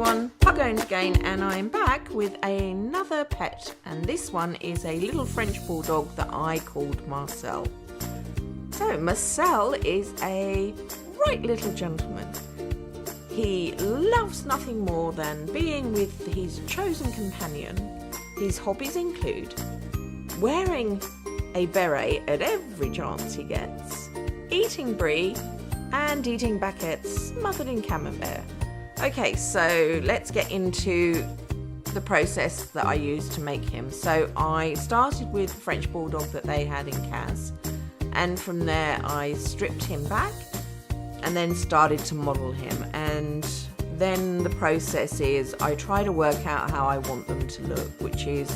everyone, PugOwned again, and I'm back with another pet, and this one is a little French Bulldog that I called Marcel. So Marcel is a right little gentleman. He loves nothing more than being with his chosen companion. His hobbies include wearing a beret at every chance he gets, eating brie, and eating baguettes smothered in camembert. Okay, so let's get into the process that I used to make him. So I started with the French Bulldog that they had in Cas, and from there I stripped him back and then started to model him. And then the process is I try to work out how I want them to look, which is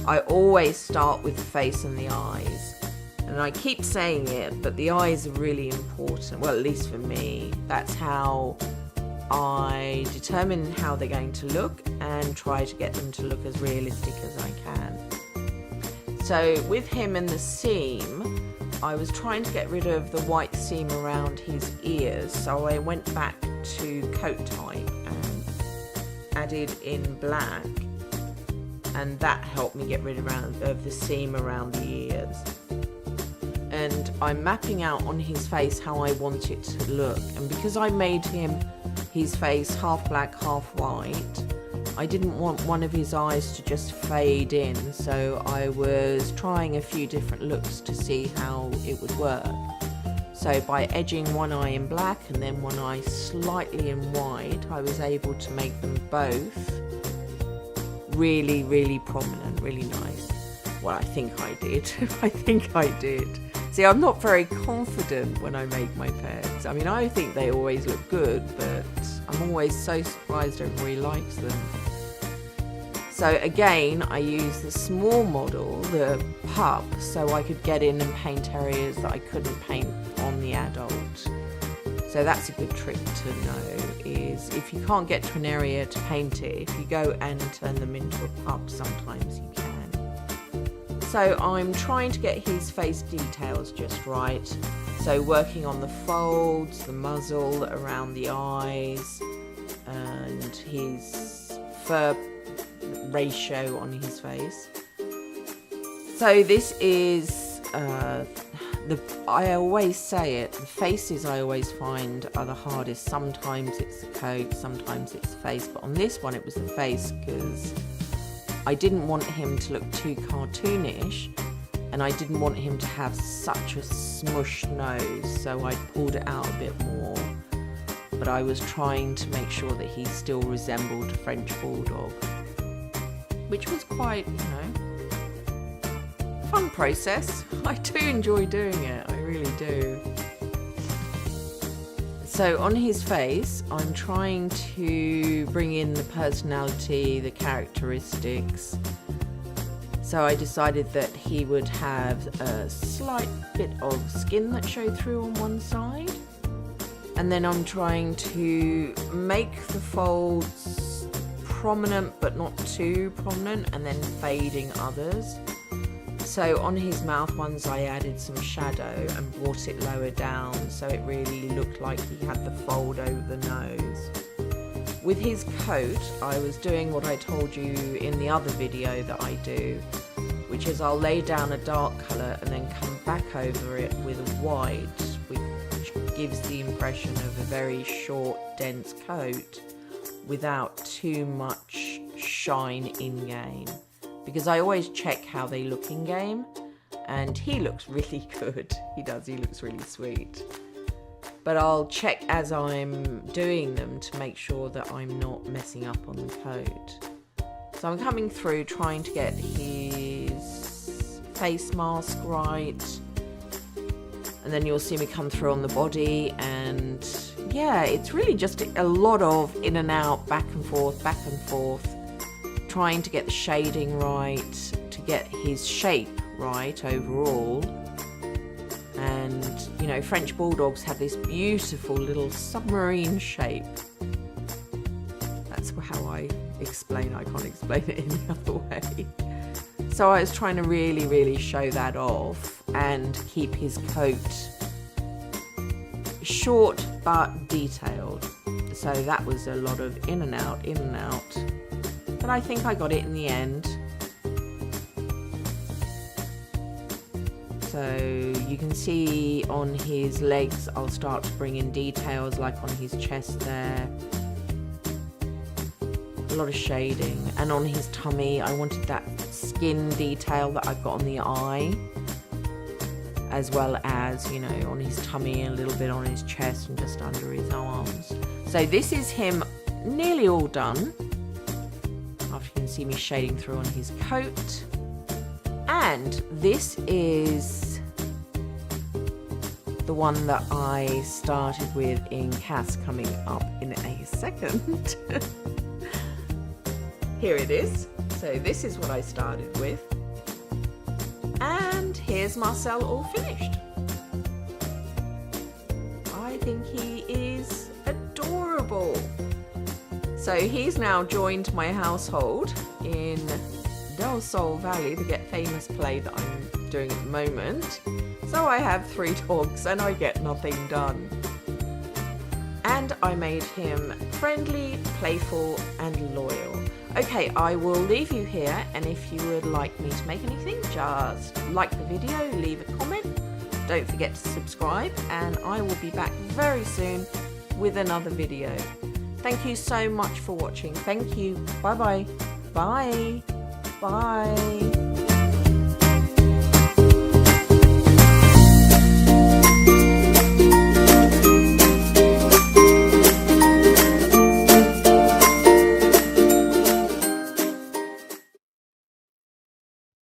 I always start with the face and the eyes. And I keep saying it, but the eyes are really important. Well, at least for me, that's how I determine how they're going to look and try to get them to look as realistic as I can. So with him and the seam, I was trying to get rid of the white seam around his ears. So I went back to coat type and added in black, and that helped me get rid of the seam around the ears. And I'm mapping out on his face how I want it to look, and because I made his face half black, half white, I didn't want one of his eyes to just fade in, so I was trying a few different looks to see how it would work. So by edging one eye in black and then one eye slightly in white, I was able to make them both really, really prominent, really nice. Well, I think I did. I think I did. See, I'm not very confident when I make my pets. I mean, I think they always look good, but I'm always so surprised everybody likes them. So again, I use the small model, the pup, so I could get in and paint areas that I couldn't paint on the adult. So that's a good trick to know, is if you can't get to an area to paint it, if you go and turn them into a pup, sometimes you can. So I'm trying to get his face details just right. So working on the folds, the muzzle, around the eyes, and his fur ratio on his face. So this is, I always say it, the faces I always find are the hardest. Sometimes it's the coat, sometimes it's the face, but on this one it was the face because I didn't want him to look too cartoonish, and I didn't want him to have such a smush nose, so I pulled it out a bit more. But I was trying to make sure that he still resembled a French Bulldog, which was quite, fun process. I do enjoy doing it, I really do. So on his face, I'm trying to bring in the personality, the characteristics. So I decided that he would have a slight bit of skin that showed through on one side. And then I'm trying to make the folds prominent but not too prominent, and then fading others. So on his mouth ones I added some shadow and brought it lower down so it really looked like he had the fold over the nose. With his coat, I was doing what I told you in the other video that I do, which is I'll lay down a dark colour and then come back over it with a white, which gives the impression of a very short, dense coat without too much shine in-game. Because I always check how they look in game, and he looks really good. He does, he looks really sweet. But I'll check as I'm doing them to make sure that I'm not messing up on the coat. So I'm coming through trying to get his face mask right, and then you'll see me come through on the body, and yeah, it's really just a lot of in and out, back and forth, trying to get the shading right, to get his shape right overall. And French Bulldogs have this beautiful little submarine shape. That's how I explain. I can't explain it any other way. So I was trying to really, really show that off and keep his coat short but detailed. So that was a lot of in and out, in and out. But I think I got it in the end. So you can see on his legs, I'll start to bring in details like on his chest there. A lot of shading. And on his tummy, I wanted that skin detail that I've got on the eye. As well as, you know, on his tummy and a little bit on his chest and just under his arms. So this is him nearly all done. After you can see me shading through on his coat. And this is the one that I started with in Cass, coming up in a second. Here it is. So this is what I started with. And here's Marcel all finished. I think he is adorable. So he's now joined my household in Del Sol Valley, the Get Famous play that I'm doing at the moment. So I have 3 dogs and I get nothing done. And I made him friendly, playful and loyal. Okay, I will leave you here, and if you would like me to make anything, just like the video, leave a comment. Don't forget to subscribe, and I will be back very soon with another video. Thank you so much for watching. Thank you. Bye-bye. Bye. Bye.